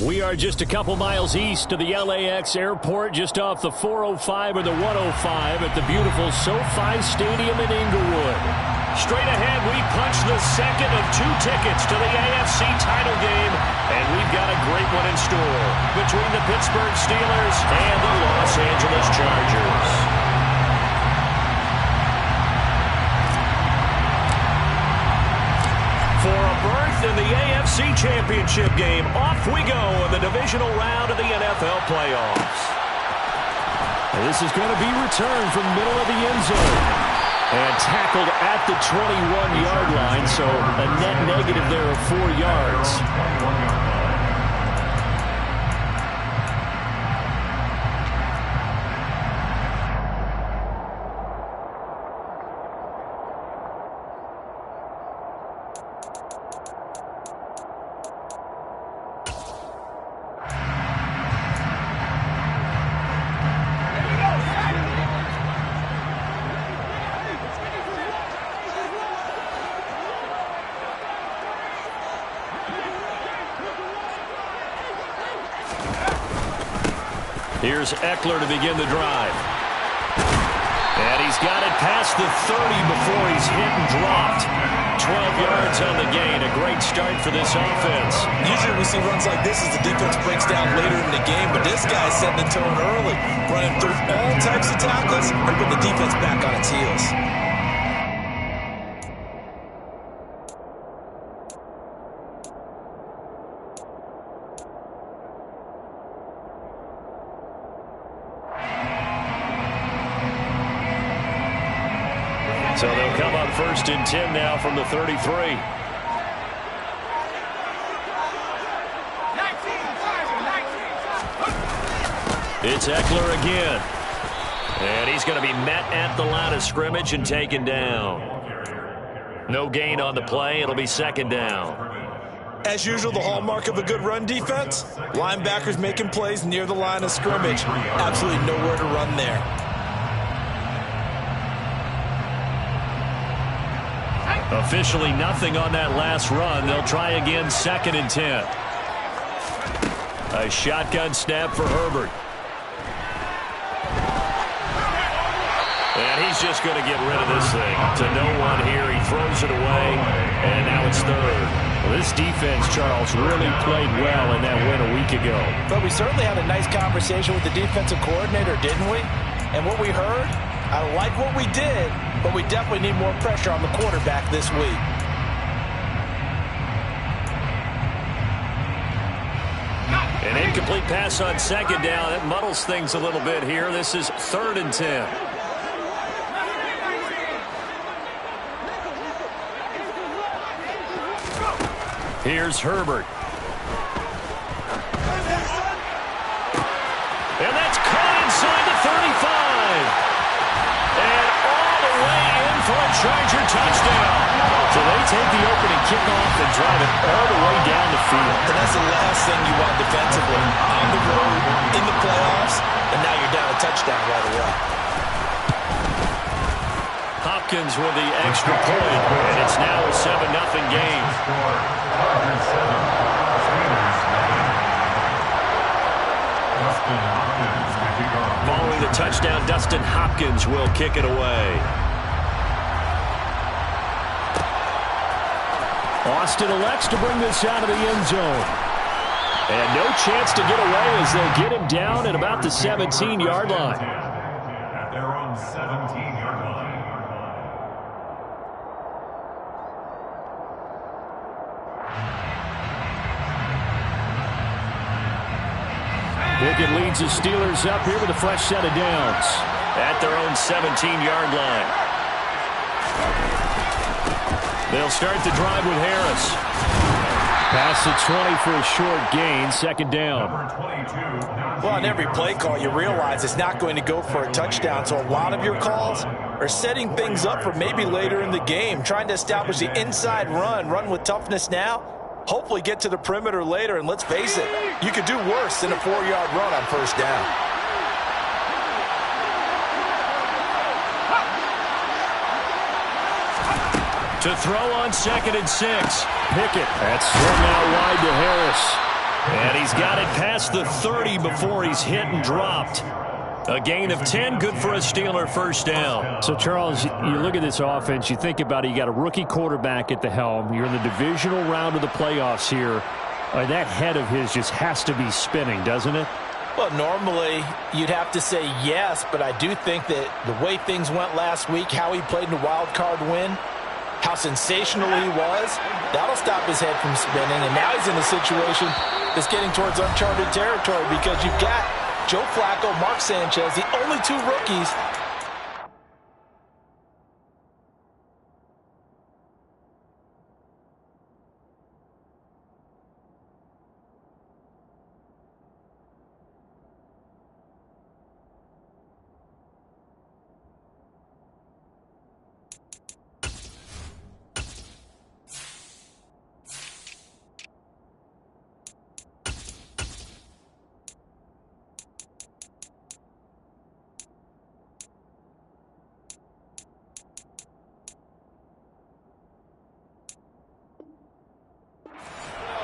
We are just a couple miles east of the LAX airport, just off the 405 or the 105 at the beautiful SoFi Stadium in Inglewood. Straight ahead, we punch the second of 2 tickets to the AFC title game, and we've got a great one in store between the Pittsburgh Steelers and the Los Angeles Chargers. For a berth in the AFC Championship game, off we go in the divisional round of the NFL playoffs. This is going to be returned from the middle of the end zone. And tackled at the 21-yard line, so a net negative there of 4 yards. Here's Eckler to begin the drive. And he's got it past the 30 before he's hit and dropped. 12 yards on the gain. A great start for this offense. Usually we see runs like this as the defense breaks down later in the game, but this guy's setting the tone early, running through all types of tackles and putting the defense back on its heels. So they'll come up 1st and 10 now from the 33. It's Eckler again. And he's going to be met at the line of scrimmage and taken down. No gain on the play. It'll be 2nd down. As usual, the hallmark of a good run defense, linebackers making plays near the line of scrimmage. Absolutely nowhere to run there. Officially nothing on that last run. They'll try again, 2nd and 10. A shotgun snap for Herbert. And he's just going to get rid of this thing to no one here. He throws it away, and now it's 3rd. Well, this defense, Charles, really played well in that win a week ago. But we certainly had a nice conversation with the defensive coordinator, didn't we? And what we heard, I like what we did, but we definitely need more pressure on the quarterback this week. An incomplete pass on 2nd down. It muddles things a little bit here. This is 3rd and 10. Here's Herbert. And that's caught inside the 35. And all the way in for a Charger touchdown. So they take the opening kickoff and drive it all the way down the field. And that's the last thing you want defensively. On the road, in the playoffs, and now you're down a touchdown right away. Hopkins with the extra point, and it's now a 7-0 game. Following the touchdown, Dustin Hopkins will kick it away. Austin elects to bring this out of the end zone. And no chance to get away as they'll get him down at about the 17-yard line. At their own 17-yard line. Wickett leads the Steelers up here with a fresh set of downs at their own 17-yard line. They'll start the drive with Harris. Past the 20 for a short gain, 2nd down. Well, on every play call, you realize it's not going to go for a touchdown, so a lot of your calls are setting things up for maybe later in the game, trying to establish the inside run with toughness now, hopefully get to the perimeter later, and let's face it, you could do worse than a 4-yard run on 1st down. To throw on 2nd and 6. Pickett. That's swung out wide to Harris. And he's got it past the 30 before he's hit and dropped. A gain of 10, good for a Steeler first down. So, Charles, you look at this offense, you think about it, you got a rookie quarterback at the helm. You're in the divisional round of the playoffs here. That head of his just has to be spinning, doesn't it? Well, normally you'd have to say yes, but I do think that the way things went last week, how he played in the wild card win, how sensational he was, that'll stop his head from spinning. And now he's in a situation that's getting towards uncharted territory because you've got Joe Flacco, Mark Sanchez, the only two rookies.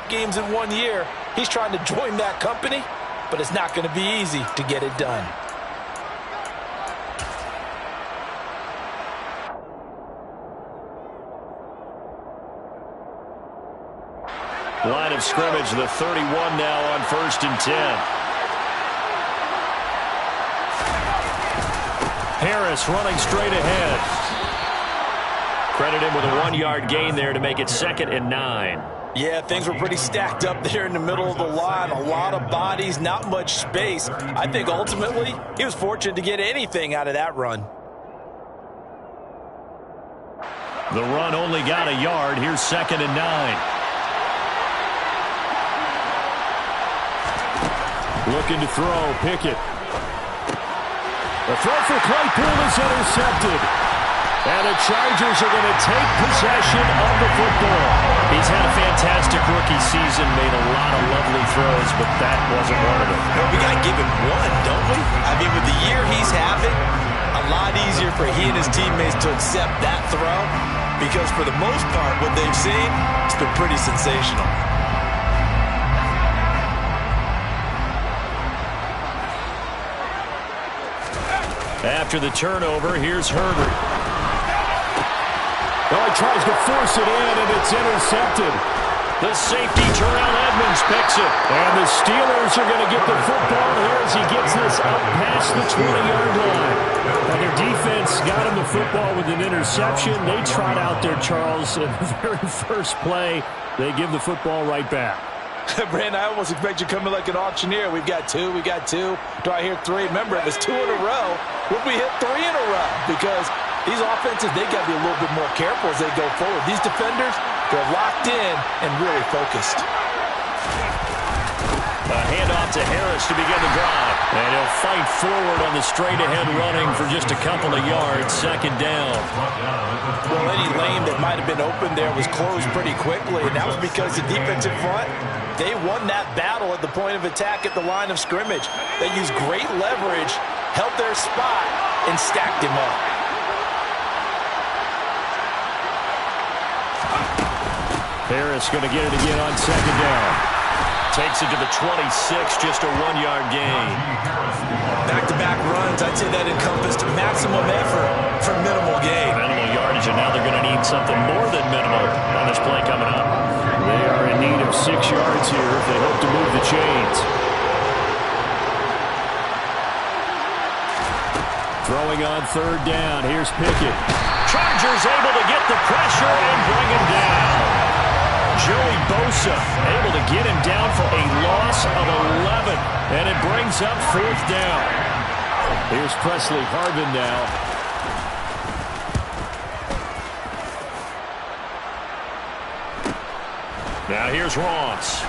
Games in 1 year. He's trying to join that company, but it's not going to be easy to get it done. Line of scrimmage, the 31 now on 1st and 10. Harris running straight ahead. Credit him with a 1-yard gain there to make it 2nd and 9. Yeah, things were pretty stacked up there in the middle of the line. A lot of bodies, not much space. I think ultimately he was fortunate to get anything out of that run. The run only got a yard. Here's 2nd and 9. Looking to throw, Pickett. The throw for Claypool is intercepted. And the Chargers are going to take possession of the football. He's had a fantastic rookie season, made a lot of lovely throws, but that wasn't one of them. We got to give him one, don't we? I mean, with the year he's having, a lot easier for he and his teammates to accept that throw because for the most part, what they've seen, it's been pretty sensational. After the turnover, here's Herbert. Oh, he tries to force it in, and it's intercepted. The safety, Terrell Edmonds, picks it. And the Steelers are going to get the football here as he gets this up past the 20-yard line. And their defense got him the football with an interception. They trot out there, Charles, in the very first play. They give the football right back. Brandon, I almost expect you to come in like an auctioneer. We've got two. Do I hear three? Remember, if it's 2 in a row, would we hit 3 in a row? Because these offenses, they got to be a little bit more careful as they go forward. These defenders, they're locked in and really focused. A handoff to Harris to begin the drive. And he'll fight forward on the straight-ahead running for just a couple of yards. 2nd down. Well, any lane that might have been open there was closed pretty quickly, and that was because the defensive front, they won that battle at the point of attack at the line of scrimmage. They used great leverage, held their spot, and stacked him up. Harris going to get it again on 2nd down. Takes it to the 26, just a 1-yard gain. Back-to-back runs, I'd say that encompassed maximum effort for minimal gain. Minimal yardage, and now they're going to need something more than minimal on this play coming up. They are in need of 6 yards here if they hope to move the chains. Throwing on 3rd down. Here's Pickett. Chargers able to get the pressure and bring him down. Joey Bosa able to get him down for a loss of 11. And it brings up 4th down. Here's Presley Harvin now. Now here's Ross.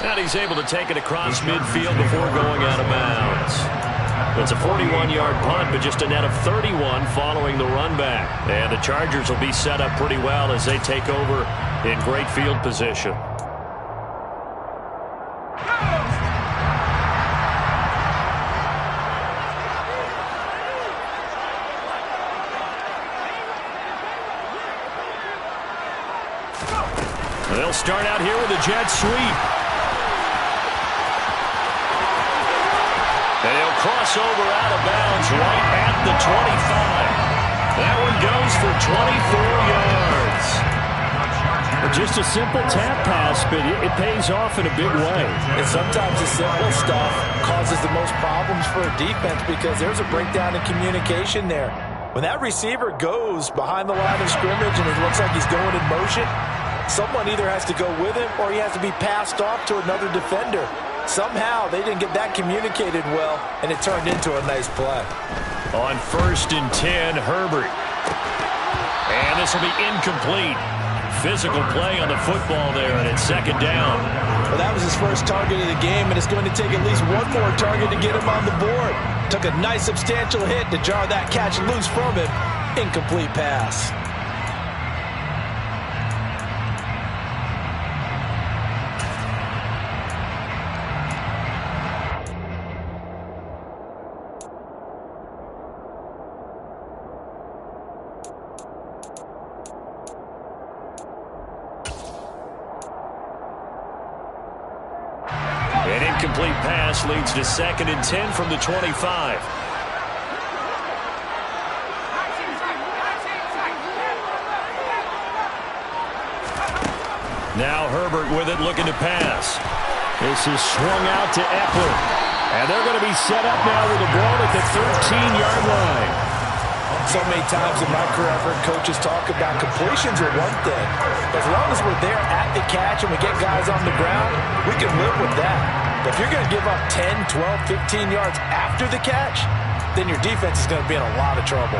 And he's able to take it across midfield before going out of bounds. It's a 41-yard punt, but just a net of 31 following the run back. And the Chargers will be set up pretty well as they take over in great field position. They'll They'll start out here with a jet sweep. And he'll cross over out of bounds right at the 25. That one goes for 24 yards. Just a simple tap pass, but it pays off in a big way. And sometimes the simple stuff causes the most problems for a defense because there's a breakdown in communication there. When that receiver goes behind the line of scrimmage and it looks like he's going in motion, someone either has to go with him or he has to be passed off to another defender. Somehow they didn't get that communicated well, and it turned into a nice play. On 1st and 10, Herbert. And this will be incomplete. Physical play on the football there, and it's 2nd down. Well, that was his first target of the game, and it's going to take at least one more target to get him on the board. Took a nice substantial hit to jar that catch loose from him. Incomplete pass. An incomplete pass leads to 2nd and 10 from the 25. Now Herbert with it, looking to pass. This is swung out to Eckler. And they're going to be set up now with the ball at the 13-yard line. So many times in my career, I've heard coaches talk about completions are one thing. As long as we're there at the catch and we get guys on the ground, we can live with that. But if you're going to give up 10, 12, 15 yards after the catch, then your defense is going to be in a lot of trouble.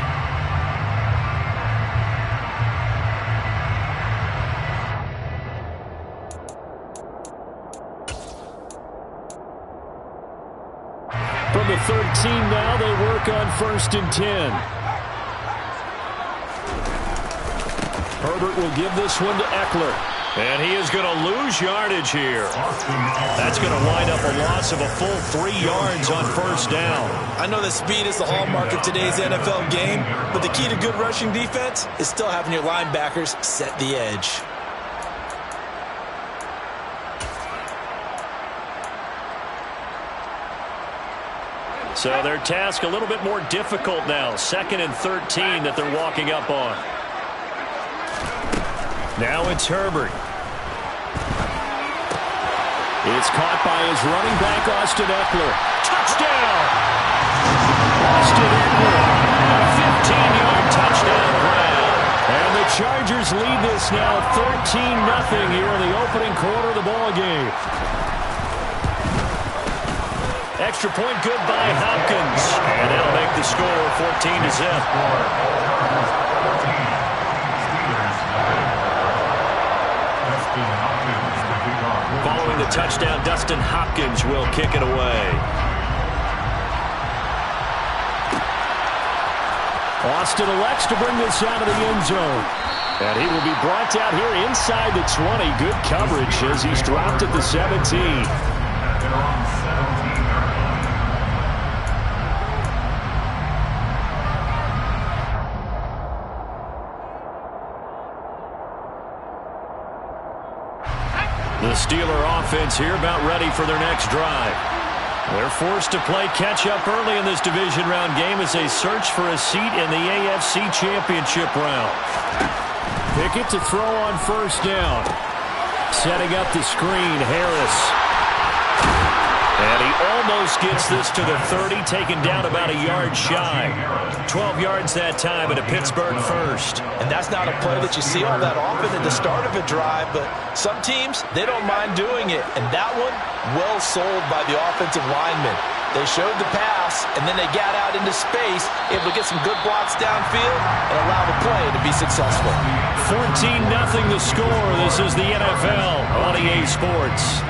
From the 13 now, they work on 1st and 10. Herbert will give this one to Eckler. And he is going to lose yardage here. That's going to wind up a loss of a full 3 yards on 1st down. I know that speed is the hallmark of today's NFL game, but the key to good rushing defense is still having your linebackers set the edge. So their task a little bit more difficult now. 2nd and 13 that they're walking up on. Now it's Herbert. It's caught by his running back, Austin Eckler. Touchdown! Austin Eckler, a 15-yard touchdown grab. And the Chargers lead this now 13-0 here in the opening quarter of the ball game. Extra point good by Hopkins. And that'll make the score 14-0. Following the touchdown, Dustin Hopkins will kick it away. Austin elects to bring this out of the end zone. And he will be brought out here inside the 20. Good coverage as he's dropped at the 17. The Steeler offense here about ready for their next drive. They're forced to play catch-up early in this division round game as they search for a seat in the AFC Championship round. Pickett to throw on 1st down. Setting up the screen, Harris. And he almost gets this to the 30, taken down about a yard shy. 12 yards that time at a Pittsburgh first. And that's not a play that you see all that often at the start of a drive, but some teams, they don't mind doing it. And that one, well sold by the offensive lineman. They showed the pass, and then they got out into space, able to get some good blocks downfield and allow the play to be successful. 14-0 the score. This is the NFL on EA Sports.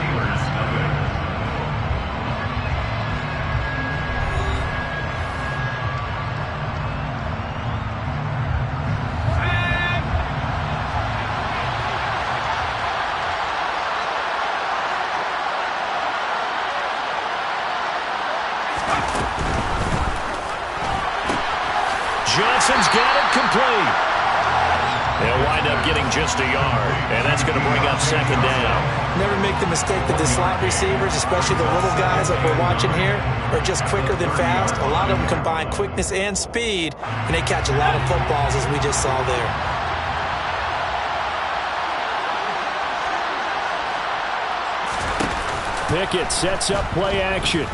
Johnson's got it complete. They'll wind up getting just a yard, and that's going to bring up second down. Never make the mistake that the slot receivers, especially the little guys like we're watching here, are just quicker than fast. A lot of them combine quickness and speed, and they catch a lot of footballs, as we just saw there. Pickett sets up play action.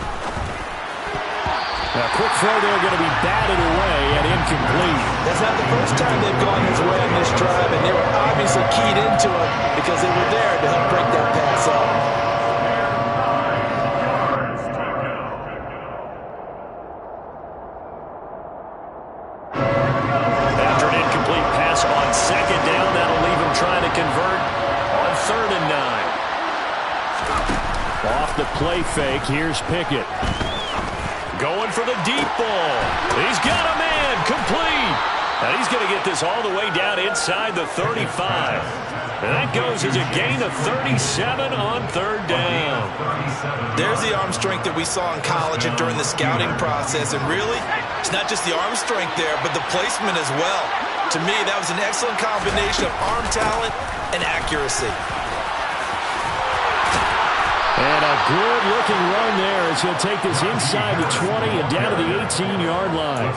A quick throw there going to be batted away and incomplete. That's not the first time they've gone his way on this drive, and they were obviously keyed into it because they were there to help break that pass up. After an incomplete pass on second down, that'll leave him trying to convert on 3rd and 9. Off the play fake, here's Pickett. Going for the deep ball. He's got a man, complete. And he's going to get this all the way down inside the 35. And that goes as a gain of 37 on 3rd down. There's the arm strength that we saw in college and during the scouting process. And really, it's not just the arm strength there, but the placement as well. To me, that was an excellent combination of arm talent and accuracy. And a good-looking run there as he'll take this inside the 20 and down to the 18-yard line.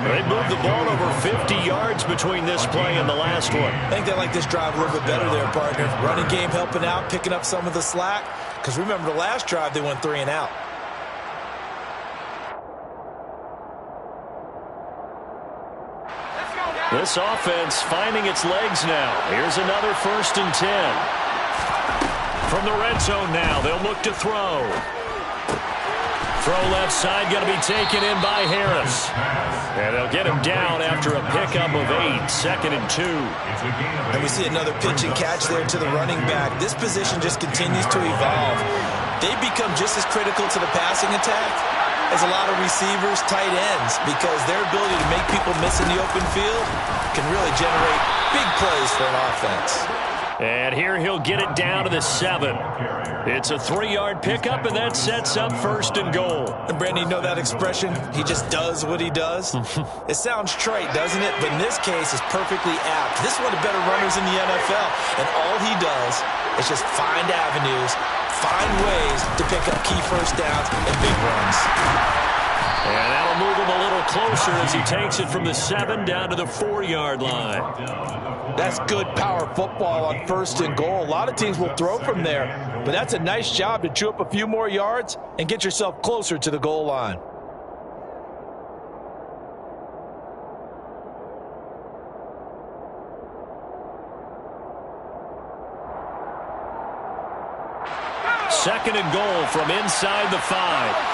They moved the ball over 50 yards between this play and the last one. I think they like this drive a little bit better there, partner. Running game helping out, picking up some of the slack. Because remember, the last drive, they went 3 and out. This offense finding its legs now. Here's another 1st and 10. From the red zone now, they'll look to throw. Throw left side, going to be taken in by Harris. And they'll get him down after a pickup of 8, 2nd and 2. And we see another pitch and catch there to the running back. This position just continues to evolve. They become just as critical to the passing attack as a lot of receivers, tight ends, because their ability to make people miss in the open field can really generate big plays for an offense. And here he'll get it down to the 7. It's a 3-yard pickup, and that sets up 1st and goal. And Brandon, you know that expression? He just does what he does? It sounds trite, doesn't it? But in this case, it's perfectly apt. This is one of the better runners in the NFL, and all he does is just find avenues, find ways to pick up key first downs and big runs. And that'll move him a little closer as he takes it from the 7 down to the 4-yard line. That's good power football on 1st and goal. A lot of teams will throw from there, but that's a nice job to chew up a few more yards and get yourself closer to the goal line. Second and goal from inside the 5.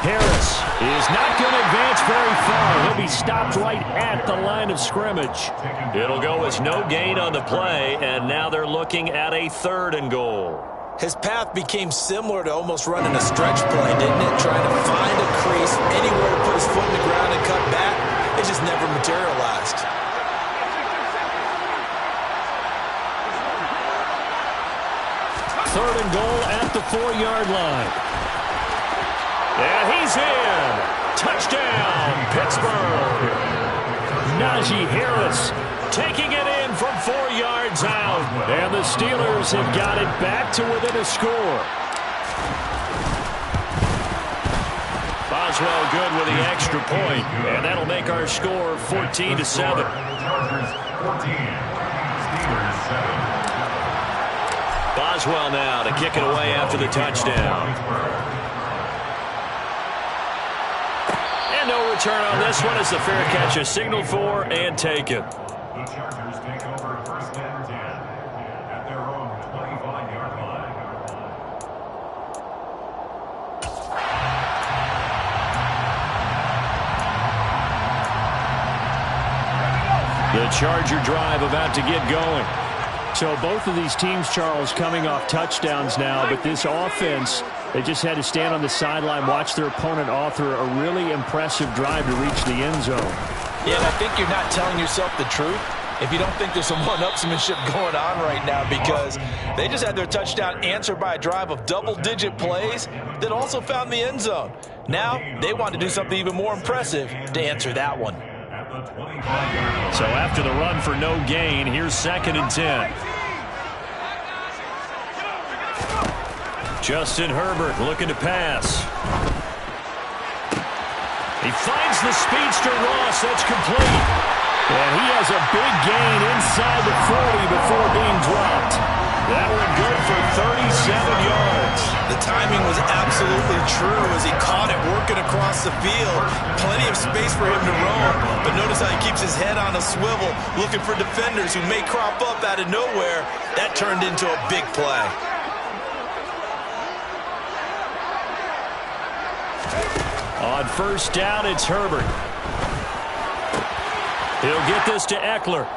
Harris is not going to advance very far. He'll be stopped right at the line of scrimmage. It'll go as no gain on the play, and now they're looking at a 3rd and goal. His path became similar to almost running a stretch play, didn't it? Trying to find a crease, anywhere to put his foot in the ground and cut back. It just never materialized. Third and goal at the 4-yard line. And he's in. Touchdown, Pittsburgh. Najee Harris taking it in from 4 yards out. And the Steelers have got it back to within a score. Boswell good with the extra point, and that'll make our score 14-7. Boswell now to kick it away after the touchdown. No return on this one as the fair catch is signaled for and taken. The Chargers take over 1st and 10 at their own 25-yard line. The Charger drive about to get going. So both of these teams, Charles, coming off touchdowns now, but this offense, they just had to stand on the sideline, watch their opponent author a really impressive drive to reach the end zone. Yeah, and I think you're not telling yourself the truth if you don't think there's some one-upsmanship going on right now, because they just had their touchdown answered by a drive of double-digit plays that also found the end zone. Now they want to do something even more impressive to answer that one. So after the run for no gain, here's 2nd and 10. Justin Herbert looking to pass. He finds the speedster Ross. That's complete. And he has a big gain inside the 40 before being dropped. That one good for 37 yards. The timing was absolutely true as he caught it working across the field. Plenty of space for him to roam, but notice how he keeps his head on a swivel, looking for defenders who may crop up out of nowhere. That turned into a big play. On 1st down, it's Herbert. He'll get this to Eckler.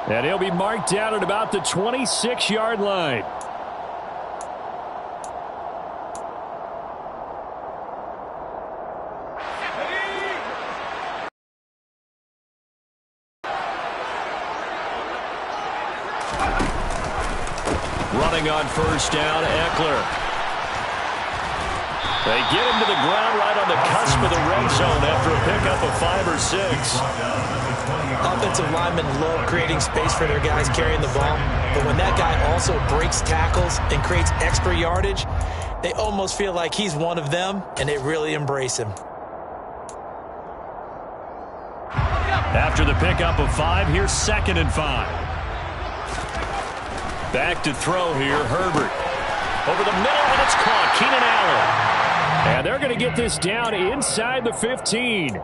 And he'll be marked down at about the 26-yard line. Running on 1st down, Eckler. They get him to the ground right on the cusp of the red zone after a pickup of 5 or 6. Offensive linemen love creating space for their guys carrying the ball, but when that guy also breaks tackles and creates extra yardage, they almost feel like he's one of them, and they really embrace him. After the pickup of 5, here's 2nd and 5. Back to throw here, Herbert. Over the middle, and it's caught. Keenan Allen. And they're going to get this down inside the 15.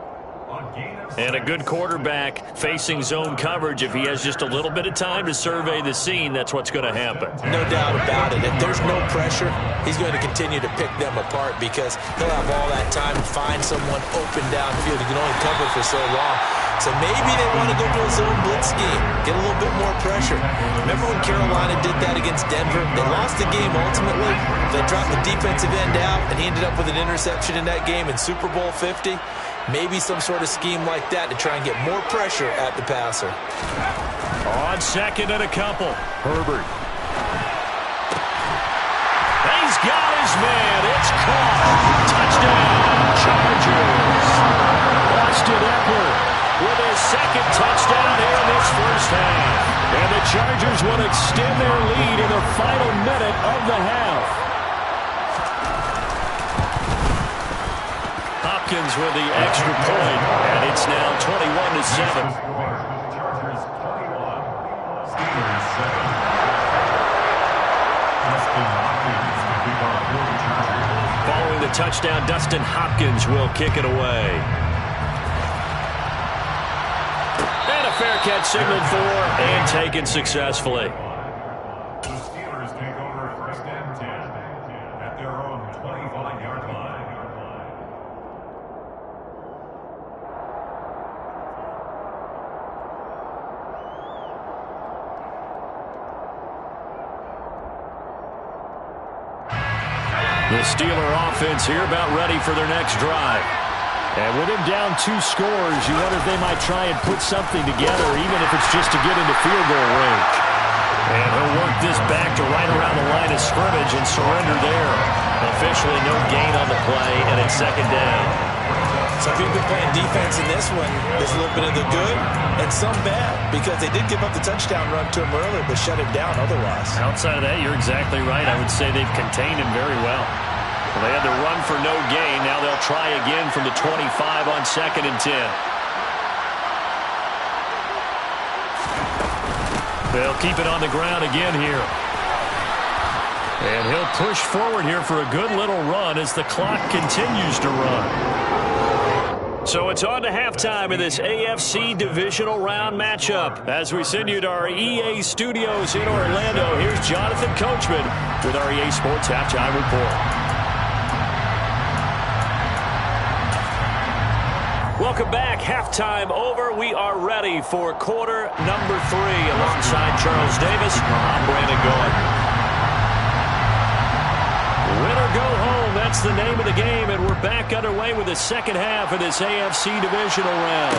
And a good quarterback facing zone coverage. If he has just a little bit of time to survey the scene, that's what's going to happen. No doubt about it. If there's no pressure, he's going to continue to pick them apart because he'll have all that time to find someone open downfield. He can only cover for so long. So maybe they want to go to a zone blitz scheme, get a little bit more pressure. Remember when Carolina did that against Denver? They lost the game ultimately. They dropped the defensive end out, and he ended up with an interception in that game in Super Bowl 50. Maybe some sort of scheme like that to try and get more pressure at the passer. On 2nd and a couple, Herbert. He's got his man. It's caught. Touchdown, Chargers. Austin Eckler with his 2nd touchdown here in this 1st half. And the Chargers will extend their lead in the final minute of the half. Hopkins with the extra point, and it's now 21-7. Chargers 21, Steelers 7. Dustin Hopkins will kick off for the Chargers. Following the touchdown, Dustin Hopkins will kick it away. And a fair catch signaled for and taken successfully. The Steelers take over 1st and 10 at their own 25-yard line. The Steeler offense here about ready for their next drive. And with him down 2 scores, you wonder if they might try and put something together, even if it's just to get into field goal range. And he'll work this back to right around the line of scrimmage and surrender there. Officially no gain on the play, and it's 2nd down. Some people been playing defense in this one. There's a little bit of the good and some bad because they did give up the touchdown run to him earlier but shut him down otherwise. Outside of that, you're exactly right. I would say they've contained him very well. They had the run for no gain. Now they'll try again from the 25 on 2nd and 10. They'll keep it on the ground again here. And he'll push forward here for a good little run as the clock continues to run. So it's on to halftime of this AFC divisional round matchup. As we send you to our EA studios in Orlando, here's Jonathan Coachman with our EA Sports Halftime Report. Welcome back. Halftime over. We are ready for quarter number 3. Alongside Charles Davis, I'm Brandon Gordon. Win or go home, that's the name of the game, and we're back underway with the second half of this AFC divisional round.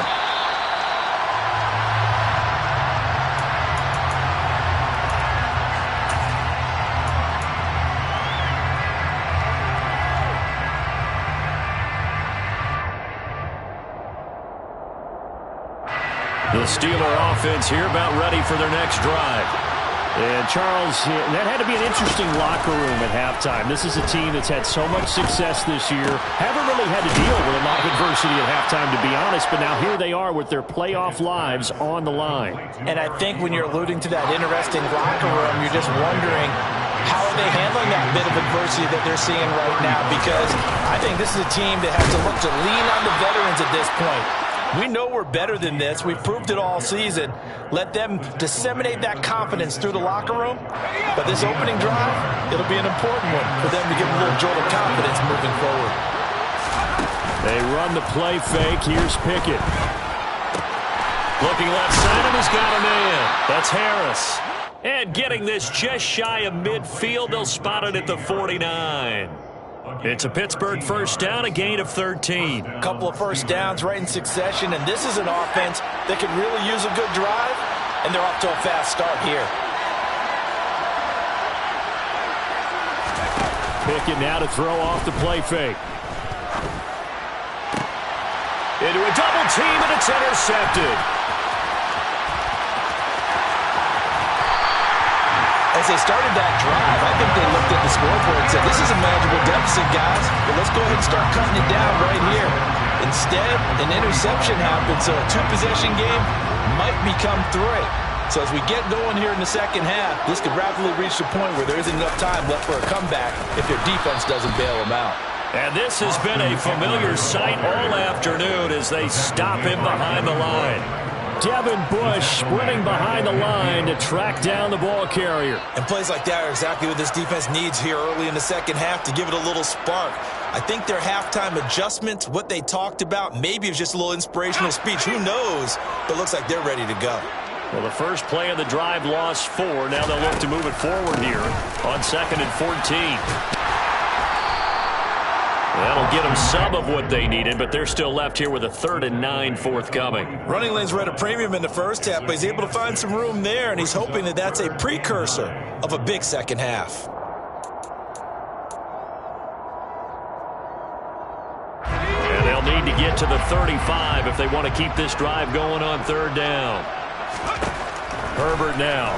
The Steeler offense here about ready for their next drive. And Charles, that had to be an interesting locker room at halftime. This is a team that's had so much success this year. Haven't really had to deal with a lot of adversity at halftime, to be honest. But now here they are with their playoff lives on the line. And I think when you're alluding to that interesting locker room, you're just wondering how are they handling that bit of adversity that they're seeing right now? Because I think this is a team that has to look to lean on the veterans at this point. We know we're better than this. We've proved it all season. Let them disseminate that confidence through the locker room. But this opening drive, it'll be an important one for them to give a little jolt of confidence moving forward. They run the play fake. Here's Pickett. Looking left side, and he's got a man. That's Harris. And getting this just shy of midfield, they'll spot it at the 49. It's a Pittsburgh first down, a gain of 13. A couple of first downs right in succession, and this is an offense that could really use a good drive, and they're off to a fast start here. Pickett now to throw off the play fake. Into a double team, and it's intercepted. As they started that drive, I think they looked at the scoreboard and said, this is a manageable deficit, guys, but let's go ahead and start cutting it down right here. Instead, an interception happened, so a two-possession game might become three. So as we get going here in the second half, this could rapidly reach the point where there isn't enough time left for a comeback if their defense doesn't bail them out. And this has been a familiar sight all afternoon as they stop him behind the line. Devin Bush sprinting behind the line to track down the ball carrier. And plays like that are exactly what this defense needs here early in the second half to give it a little spark. I think their halftime adjustments, what they talked about, maybe it was just a little inspirational speech. Who knows? But it looks like they're ready to go. Well, the first play of the drive lost 4. Now they'll look to move it forward here on 2nd and 14. That'll get them some of what they needed, but they're still left here with a 3rd and 9 forthcoming. Running lanes were at a premium in the first half, but he's able to find some room there, and he's hoping that that's a precursor of a big second half. And they'll need to get to the 35 if they want to keep this drive going on 3rd down. Herbert now.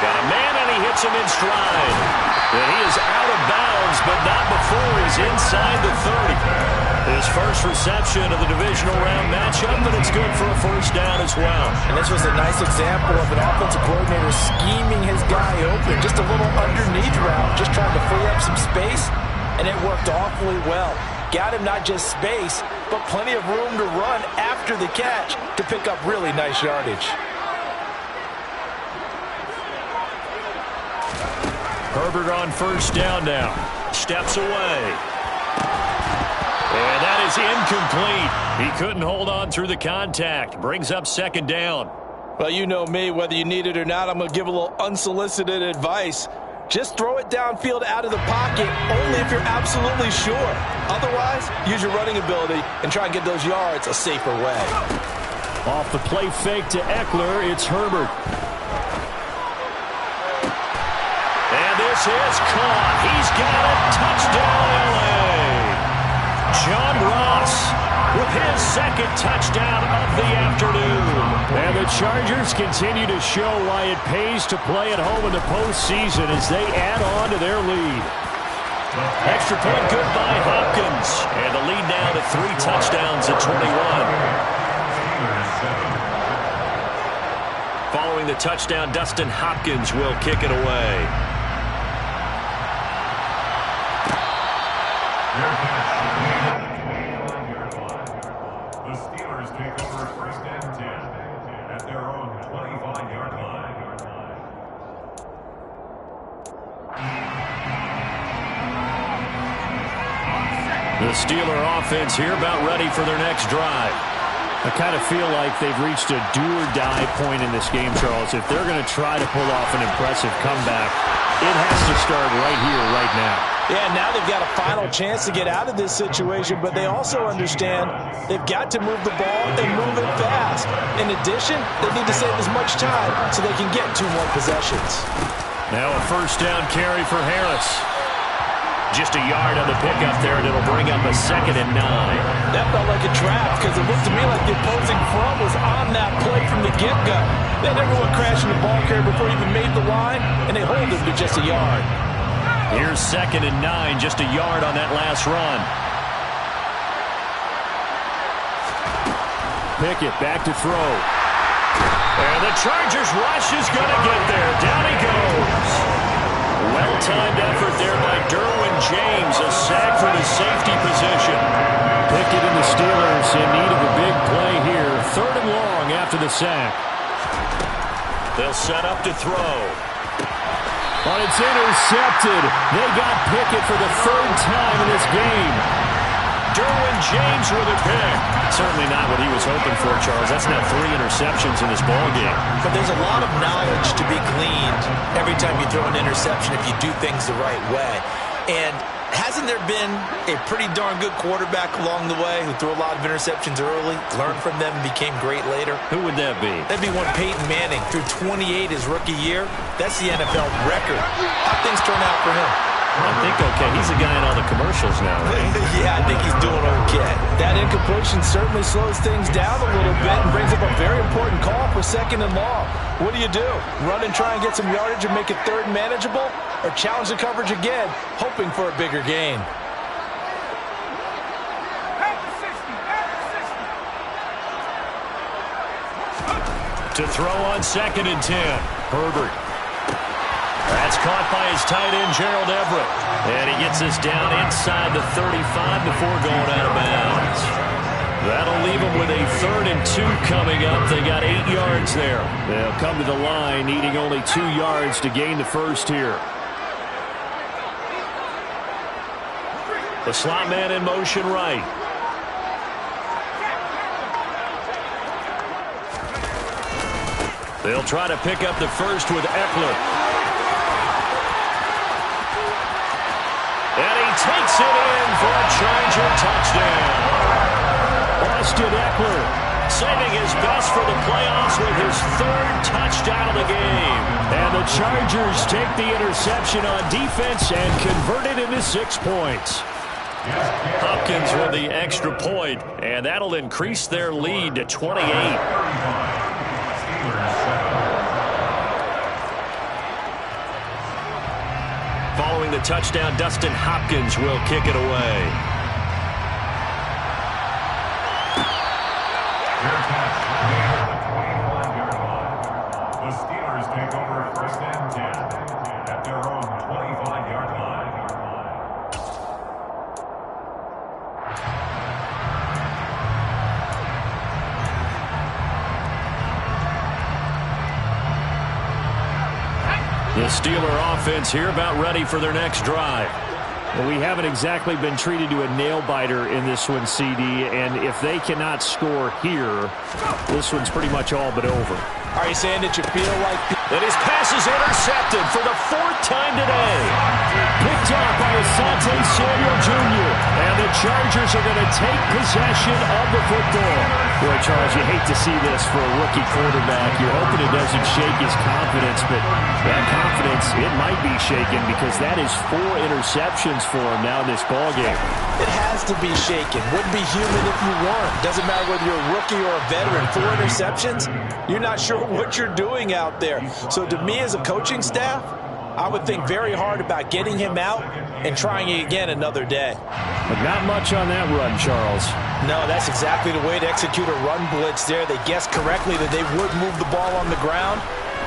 Got a man, and he hits him in stride. And he is out of bounds, but not before he's inside the 30. His first reception of the divisional round matchup, but it's good for a first down as well. And this was a nice example of an offensive coordinator scheming his guy open. Just a little underneath route, just trying to free up some space, and it worked awfully well. Got him not just space, but plenty of room to run after the catch to pick up really nice yardage. Herbert on first down now. Steps away. And that is incomplete. He couldn't hold on through the contact. Brings up 2nd down. Well, you know me, whether you need it or not, I'm going to give a little unsolicited advice. Just throw it downfield out of the pocket only if you're absolutely sure. Otherwise, use your running ability and try and get those yards a safer way. Off the play fake to Eckler, it's Herbert. And this is caught. He's got it. Touchdown, LA. John Ross with his 2nd touchdown of the afternoon. And the Chargers continue to show why it pays to play at home in the postseason as they add on to their lead. Extra point good by Hopkins. And the lead now to 3 touchdowns at 21. Following the touchdown, Dustin Hopkins will kick it away. The Steelers take over 1st and 10 at their own 25-yard line. The Steeler offense here about ready for their next drive. I kind of feel like they've reached a do-or-die point in this game, Charles. If they're going to try to pull off an impressive comeback, it has to start right here, right now. Yeah, now they've got a final chance to get out of this situation, but they also understand they've got to move the ball and move it fast. In addition, they need to save as much time so they can get 2 more possessions. Now a first down carry for Harris. Just a yard on the pickup there, and it'll bring up a 2nd and 9. That felt like a trap because it looked to me like the opposing front was on that play from the get-go. They had everyone crashing the ball carrier before he even made the line, and they hold him to just a yard. Here's 2nd and 9, just a yard on that last run. Pickett back to throw. And the Chargers rush is going to get there. Down he goes. Well-timed effort there by Derwin James. A sack for the safety position. Pickett and the Steelers in need of a big play here. 3rd and long after the sack. They'll set up to throw. But it's intercepted. They got Pickett for the 3rd time in this game. Derwin James with a pick. Certainly not what he was hoping for, Charles. That's now 3 interceptions in this ballgame. But there's a lot of knowledge to be gleaned every time you throw an interception if you do things the right way. And hasn't there been a pretty darn good quarterback along the way who threw a lot of interceptions early, learned from them, and became great later? Who would that be? That'd be one Peyton Manning. Threw 28 his rookie year. That's the NFL record. How'd things turn out for him? I think okay. He's the guy in all the commercials now, right? Yeah, I think he's doing okay. That incompletion certainly slows things down a little bit and brings up a very important call for 2nd and long. What do? Run and try and get some yardage and make it 3rd manageable? Or challenge the coverage again, hoping for a bigger gain? To throw on 2nd and 10. Herbert. That's caught by his tight end, Gerald Everett. And he gets this down inside the 35 before going out of bounds. That'll leave them with a 3rd and 2 coming up. They got 8 yards there. They'll come to the line, needing only 2 yards to gain the first here. The slot man in motion right. They'll try to pick up the first with Eckler. And he takes it in for a Charger touchdown. Austin Eckler saving his best for the playoffs with his 3rd touchdown of the game. And the Chargers take the interception on defense and convert it into 6 points. Hopkins with the extra point, and that'll increase their lead to 28. Following the touchdown, Dustin Hopkins will kick it away. The Steelers take over 1st and 10 at their own 25-yard line. The Steeler offense here about ready for their next drive. Well, we haven't exactly been treated to a nail-biter in this one, CD, and if they cannot score here, this one's pretty much all but over. Are you saying that you feel like... And his pass is intercepted for the 4th time today. Picked off by Asante Samuel Jr. And the Chargers are going to take possession of the football. Boy, Charles, you hate to see this for a rookie quarterback. You're hoping it doesn't shake his confidence, but that confidence, it might be shaken because that is 4 interceptions for him now in this ballgame. It has to be shaken. Wouldn't be human if you weren't. Doesn't matter whether you're a rookie or a veteran. 4 interceptions, you're not sure what you're doing out there. So to me as a coaching staff, I would think very hard about getting him out and trying it again another day. But not much on that run, Charles. No, that's exactly the way to execute a run blitz there. They guessed correctly that they would move the ball on the ground,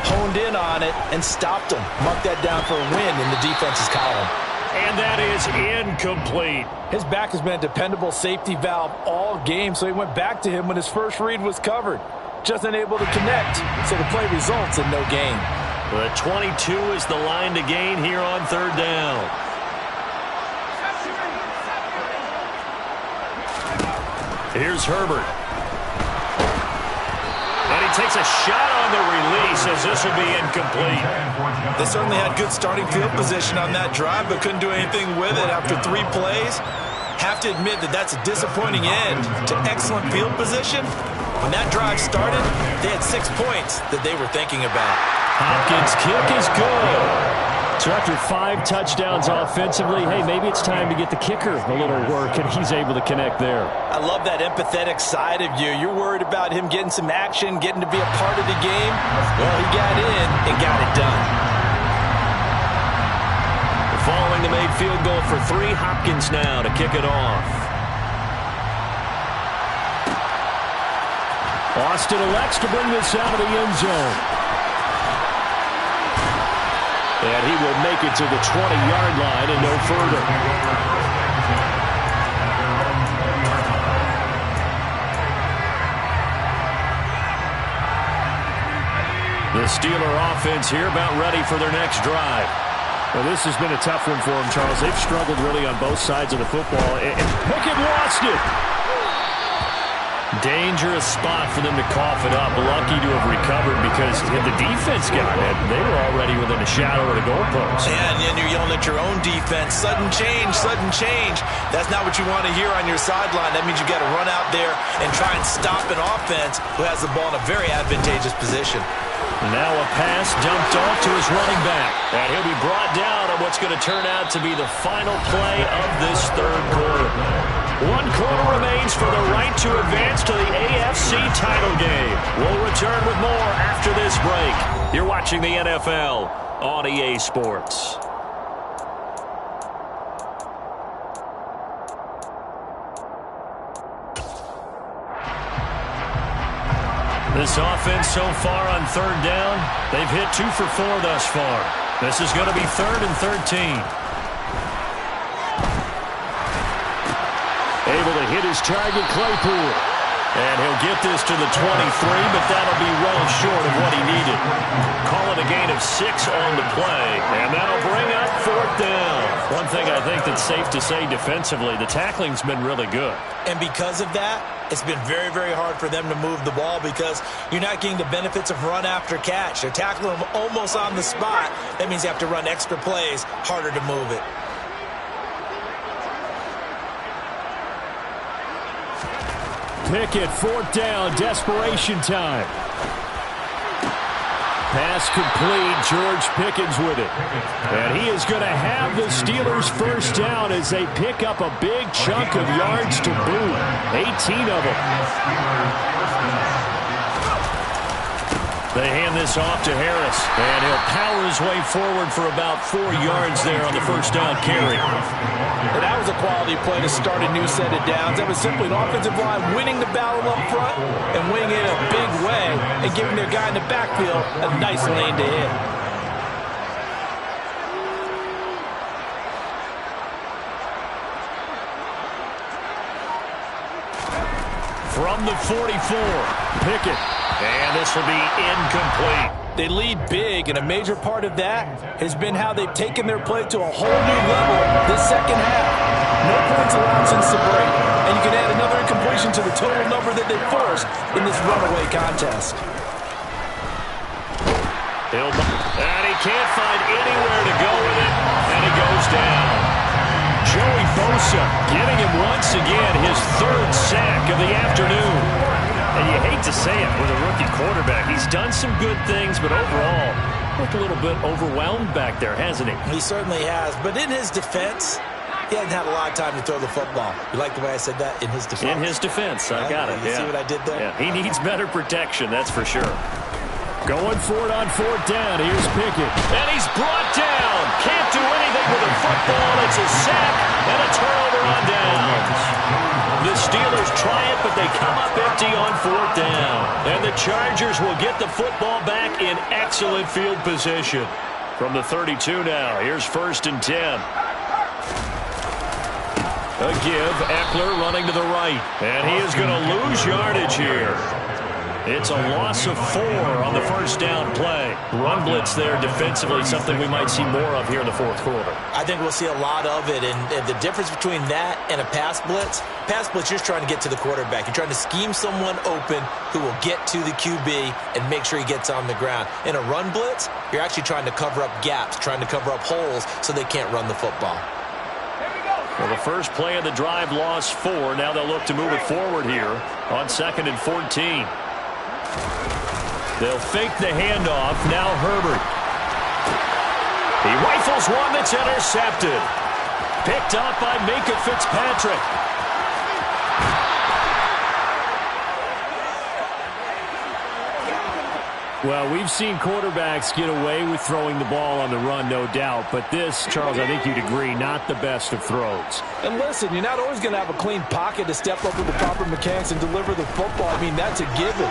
honed in on it, and stopped them. Marked that down for a win in the defense's column. And that is incomplete. His back has been a dependable safety valve all game, so he went back to him when his first read was covered. Just unable to connect, so the play results in no gain. The 22 is the line to gain here on 3rd down. Here's Herbert. And he takes a shot on the release as this will be incomplete. They certainly had good starting field position on that drive, but couldn't do anything with it after 3 plays. Have to admit that that's a disappointing end to excellent field position. When that drive started, they had 6 points that they were thinking about. Hopkins' kick is good. So after 5 touchdowns offensively, hey, maybe it's time to get the kicker a little work, and he's able to connect there. I love that empathetic side of you. You're worried about him getting some action, getting to be a part of the game. Well, he got in and got it done. Following the made field goal for 3, Hopkins now to kick it off. Austin elects to bring this out of the end zone. And he will make it to the 20-yard line and no further. The Steeler offense here about ready for their next drive. Well, this has been a tough one for them, Charles. They've struggled really on both sides of the football. And Pickett lost it. Dangerous spot for them to cough it up. Lucky to have recovered because if the defense got it, they were already within a shadow of the goalpost. Yeah, and then you're yelling at your own defense. Sudden change, sudden change. That's not what you want to hear on your sideline. That means you got to run out there and try and stop an offense who has the ball in a very advantageous position. Now a pass dumped off to his running back. And he'll be brought down on what's going to turn out to be the final play of this third quarter. 1 quarter remains for the right to advance to the AFC title game. We'll return with more after this break. You're watching the NFL on EA Sports. This offense so far on third down, they've hit 2 for 4 thus far. This is going to be 3rd and 13. Able to hit his target, Claypool. And he'll get this to the 23, but that'll be well short of what he needed. Call it a gain of 6 on the play, and that'll bring up 4th down. One thing I think that's safe to say defensively, the tackling's been really good. And because of that, it's been very, very hard for them to move the ball because you're not getting the benefits of run after catch. They're tackling them almost on the spot. That means you have to run extra plays, harder to move it. Pickett, 4th down, desperation time. Pass complete, George Pickens with it. And he is going to have the Steelers' first down as they pick up a big chunk of yards to boot. 18 of them. They hand this off to Harris, and he'll power his way forward for about 4 yards there on the first down carry. And that was a quality play to start a new set of downs. That was simply an offensive line winning the battle up front and winning it in a big way and giving their guy in the backfield a nice lane to hit. From the 44, Pickett. And this will be incomplete. They lead big, and a major part of that has been how they've taken their play to a whole new level this second half. No points allowed since the break, and you can add another incompletion to the total number that they forced in this runaway contest. And he can't find anywhere to go with it, and it goes down. Joey Bosa getting him once again his 3rd sack of the afternoon. And you hate to say it with a rookie quarterback. He's done some good things, but overall, looked a little bit overwhelmed back there, hasn't he? He certainly has. But in his defense, he hasn't had a lot of time to throw the football. You like the way I said that? In his defense? In his defense. I got it. You see what I did there? Yeah. He needs better protection, that's for sure. Going for it on 4th down. Here's Pickett. And he's brought down. Can't do anything with the football. It's a sack and a turnover on downs. The Steelers try it, but they come up empty on 4th down. And the Chargers will get the football back in excellent field position. From the 32 now, here's 1st and 10. A give, Eckler running to the right. And he is going to lose yardage here. It's a loss of 4 on the first down play. Run blitz there defensively, something we might see more of here in the 4th quarter. I think we'll see a lot of it, and the difference between that and a pass blitz, you're just trying to get to the quarterback. You're trying to scheme someone open who will get to the QB and make sure he gets on the ground. In a run blitz, you're actually trying to cover up gaps, trying to cover up holes so they can't run the football. Well, the first play of the drive lost 4. Now they'll look to move it forward here on 2nd and 14. They'll fake the handoff. Now Herbert. He rifles one that's intercepted. Picked up by Minkah Fitzpatrick. Well, we've seen quarterbacks get away with throwing the ball on the run, no doubt. But this, Charles, I think you'd agree, not the best of throws. And listen, you're not always going to have a clean pocket to step up with the proper mechanics and deliver the football. I mean, that's a given.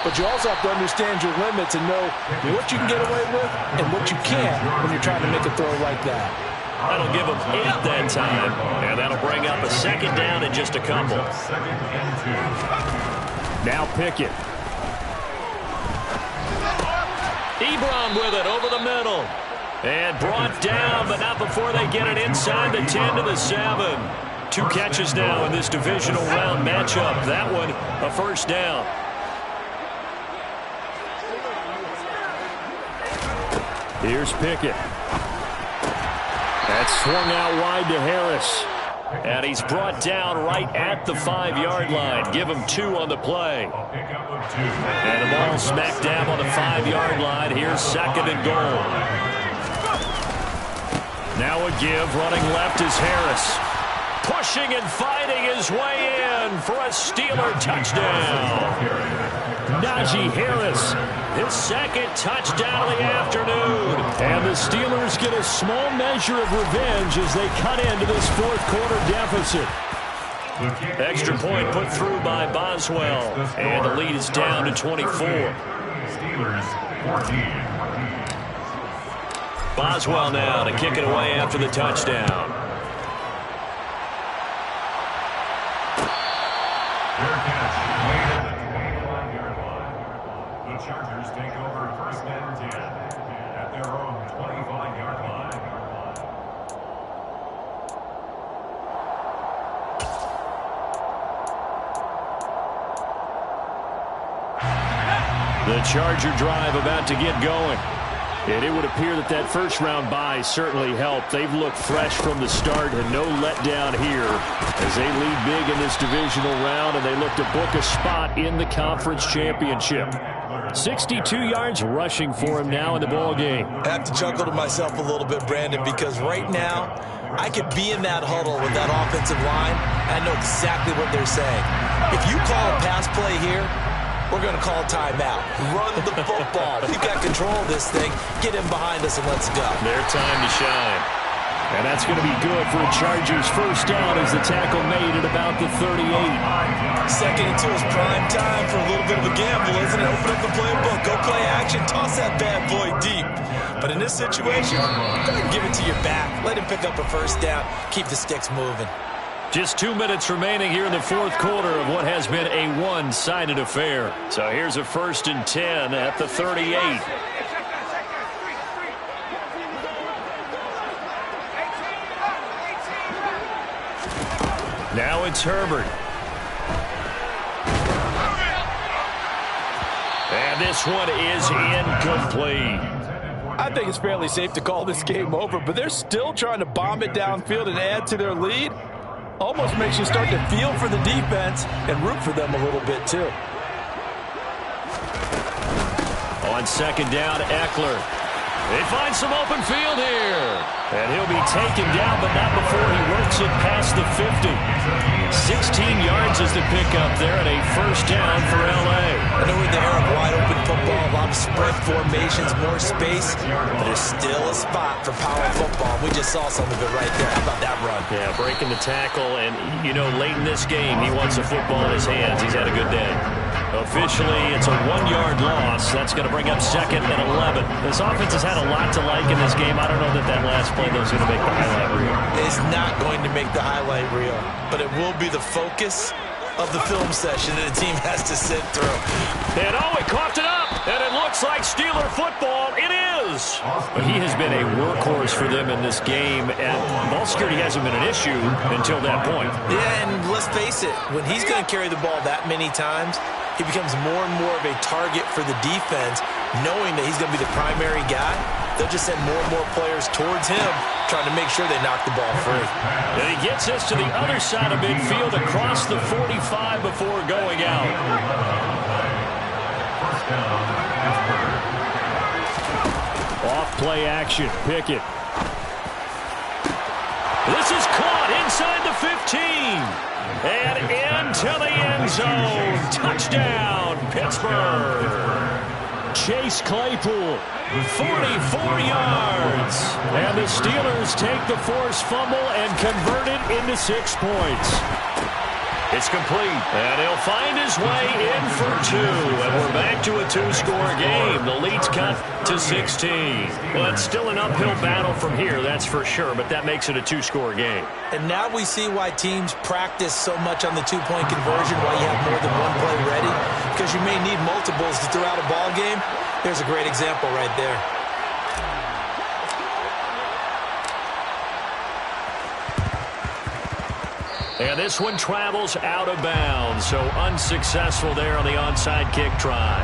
But you also have to understand your limits and know what you can get away with and what you can't when you're trying to make a throw like that. That'll give him 8 that time. And that'll bring up a second down in just a couple. Now Pickett. Ebron with it over the middle. And brought down, but not before they get it inside the 10 to the 7. 2 catches now in this divisional round matchup. That one, a first down. Here's Pickett. That's swung out wide to Harris. And he's brought down right at the 5-yard line. Give him 2 on the play. And the ball smack dab on the 5-yard line. Here's second and goal. Now a give. Running left is Harris. Pushing and fighting his way in for a Steeler touchdown. Najee Harris. His second touchdown of the afternoon. And the Steelers get a small measure of revenge as they cut into this fourth-quarter deficit. Extra point put through by Boswell. And the lead is down to 24. Steelers 14. Boswell now to kick it away after the touchdown. Fair catch made at the 25-yard line. The Chargers take over first and 10 at their own 25-yard line. The Charger drive about to get going. And it would appear that that first-round bye certainly helped. They've looked fresh from the start and no letdown here as they lead big in this divisional round, and they look to book a spot in the conference championship. 62 yards rushing for him now in the ball game. I have to chuckle to myself a little bit, Brandon, because right now I could be in that huddle with that offensive line. I know exactly what they're saying. If you call a pass play here, we're going to call a timeout. Run the football. We've got control of this thing. Get him behind us and let's go. Their time to shine. And that's going to be good for a Chargers first down as the tackle made at about the 38. Second and 2 is prime time for a little bit of a gamble, isn't it? Open up the playbook. Go play action. Toss that bad boy deep. But in this situation, go ahead and give it to your back. Let him pick up a first down. Keep the sticks moving. Just 2 minutes remaining here in the fourth quarter of what has been a one-sided affair. So here's a first and 10 at the 38. Now it's Herbert. And this one is incomplete. I think it's fairly safe to call this game over, but they're still trying to bomb it downfield and add to their lead. Almost makes you start to feel for the defense and root for them a little bit, too. On second down, Eckler. They find some open field here. And he'll be taken down, but not before he works it past the 50. 16 yards is the pickup there and a first down for L.A. I know we're in the era of wide open football, a lot of spread formations, more space, but there's still a spot for power football. We just saw some of it right there. How about that run? Yeah, breaking the tackle, and, you know, late in this game, he wants the football in his hands. He's had a good day. Officially, it's a 1-yard loss. That's going to bring up second and 11. This offense has had a lot to like in this game. I don't know that that last play, though, is going to make the highlight reel. It's not going to make the highlight reel, but it will be the focus of the film session that the team has to sit through. And oh, he coughed it up, and it looks like Steeler football. It is. But he has been a workhorse for them in this game, and ball security hasn't been an issue until that point. Yeah, and let's face it, when he's going to carry the ball that many times, he becomes more and more of a target for the defense, knowing that he's going to be the primary guy. They'll just send more and more players towards him, trying to make sure they knock the ball free. And he gets us to the other side of midfield across the 45 before going out. First down, Pittsburgh. Off play action. Pickett. This is caught inside the 15. And into the end zone. Touchdown, Pittsburgh. Chase Claypool, 44 yards. And the Steelers take the forced fumble and convert it into 6 points. It's complete, and he'll find his way in for 2. And we're back to a 2-score game. The lead's cut to 16. Well, it's still an uphill battle from here, that's for sure, but that makes it a 2-score game. And now we see why teams practice so much on the 2-point conversion, why you have more than one play ready, because you may need multiples to throw out a ball game. There's a great example right there. And this one travels out of bounds, so unsuccessful there on the onside kick try.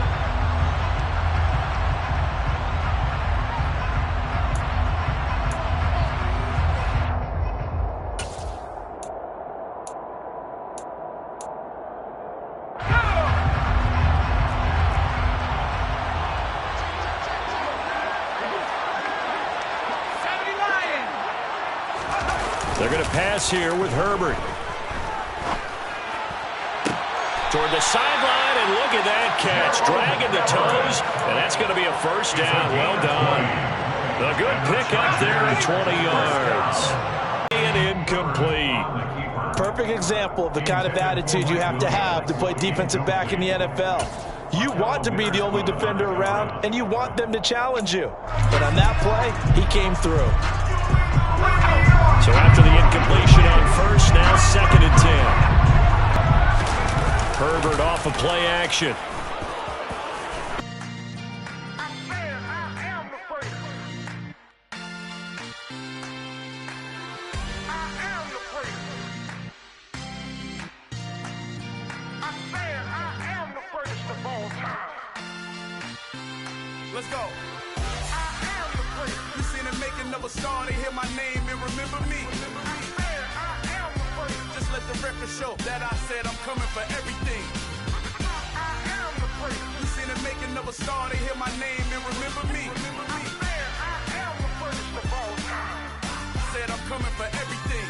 They're going to pass here with Herbert. Toward the sideline, and look at that catch. Dragging the toes, and that's going to be a first down. Well done. A good pickup there at 20 yards. And incomplete. Perfect example of the kind of attitude you have to play defensive back in the NFL. You want to be the only defender around, and you want them to challenge you. But on that play, he came through. So after the incompletion on first, now 2nd and 10. Herbert off of play action. Let's go. You seen him making another star, they hear my name and remember me. Just let the record show that I said I'm coming for everything. You seen him making another star, they hear my name and remember me. Said I'm coming for everything.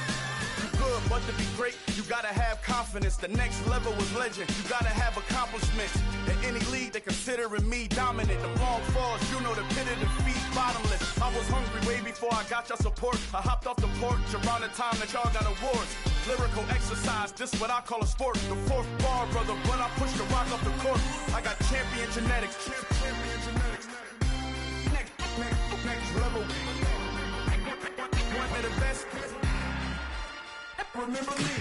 You good, but to be great, you gotta have confidence. The next level was legend. You gotta have accomplishments. In any league, they considering me dominant. The long falls, you know the pit of defeat, bottomless. I was hungry way before I got your support. I hopped off the porch around the time that y'all got awards. Lyrical exercise, this what I call a sport. The 4th bar, brother, when I push the rock off the court. I got champion genetics. Next level. One of the best. Remember me.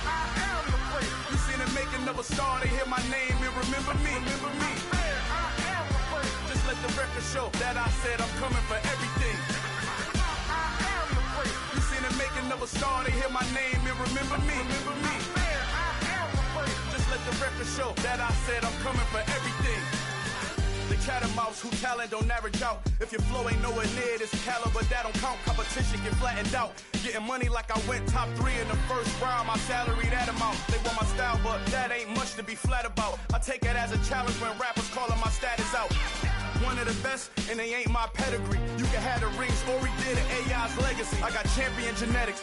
I am the place. You seen him make another star, they hear my name and remember me. Remember me. I am the place. Just let the record show that I said I'm coming for everything. I am the place. You seen him make another star, they hear my name and remember me. Remember me. I am the place. Just let the record show that I said I'm coming for everything. The cat and mouse who talent don't average out. If your flow ain't nowhere near this caliber, that don't count. Competition get flattened out. Getting money like I went top 3 in the first round. My salary that amount. They want my style, but that ain't much to be flat about. I take it as a challenge when rappers calling my status out. One of the best, and they ain't my pedigree. You can have the rings, or we did it, AI's legacy. I got champion genetics.